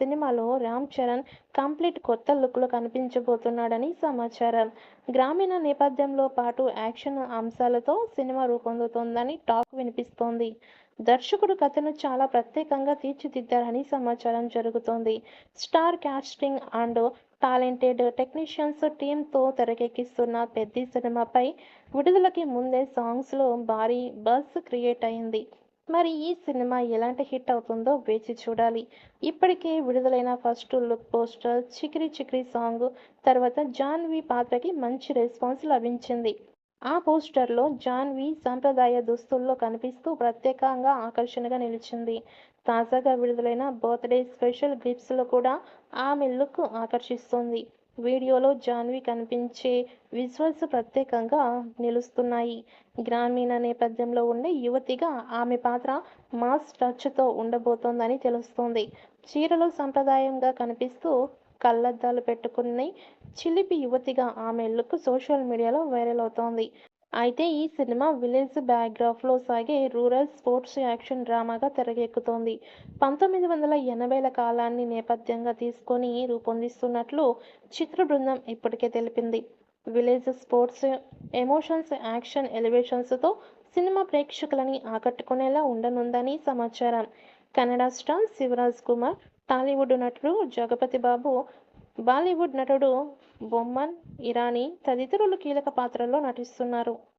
సినిమాలో రామ్ చరణ్ కంప్లీట్ కొత్త లుక్‌లో కనిపించబోతున్నాడని సమాచారం. గ్రామీణ నేపథ్యంలో పాటు యాక్షన్ అంశాలతో సినిమా రూపొందుతోందని టాక్ వినిపిస్తోంది. దర్శకుడు కథను చాలా ప్రత్యేకంగా తీర్చిదిద్దారని సమాచారం జరుగుతోంది. Star casting and talented technicians టీమ్‌తో తెరకెక్కిస్తున్న 'పెద్ది' సినిమాపై విడుదలకి ముందే సాంగ్స్‌లో భారీ బజ్ క్రియేట్ అయింది. మరి ఈ సినిమా ఎలాంటి హిట్ అవుతుందో వేచి చూడాలి. ఇప్పటికే విడుదలైన first look poster 'Chikiri Chikiri' song తర్వాత జాహ్నవి పాత్రకి మంచి రెస్పాన్స్ లభించింది. ఆ పోస్టర్‌లో జాహ్నవి సంప్రదాయ దుస్తుల్లో కనిపిస్తూ ప్రత్యేకంగా ఆకర్షణగా నిలిచింది. తాజాగా విడుదలైన బర్త్‌డే స్పెషల్ క్లిప్స్‌లో కూడా ఆమె లుక్ ఆకర్షిస్తోంది. వీడియోలో జాహ్నవి కనిపించే విజువల్స్ ప్రత్యేకంగా నిలుస్తున్నాయి. గ్రామీణ నేపథ్యంలో ఉండే యువతిగా ఆమె పాత్ర మాస్ టచ్‌తో ఉండబోతోందని తెలుస్తోంది. చీరలో సంప్రదాయంగా కనిపిస్తూ కళ్లద్దాలు పెట్టుకుని చిలిపి యువతిగా ఆమె లుక్ సోషల్ మీడియాలో వైరల్ అవుతోంది. అయితే ఈ సినిమా విలేజ్ బ్యాక్‌డ్రాప్‌లో సాగే రూరల్ స్పోర్ట్స్ యాక్షన్ డ్రామాగా తెరకెక్కుతోంది. 1980ల కాలాన్ని నేపథ్యంగా తీసుకొని రూపొందిస్తున్నట్లు చిత్ర బృందం ఇప్పటికే తెలిపింది. విలేజ్ స్పోర్ట్స్, ఎమోషన్స్, యాక్షన్ ఎలివేషన్స్‌తో సినిమా ప్రేక్షకులని ఆకట్టుకునేలా ఉండనుందని సమాచారం. కన్నడ స్టార్ శివరాజ్ కుమార్, టాలీవుడ్ నటుడు జగపతి బాబు, బాలీవుడ్ నటుడు బొమ్మన్ ఇరానీ తదితరులు కీలక పాత్రల్లో నటిస్తున్నారు.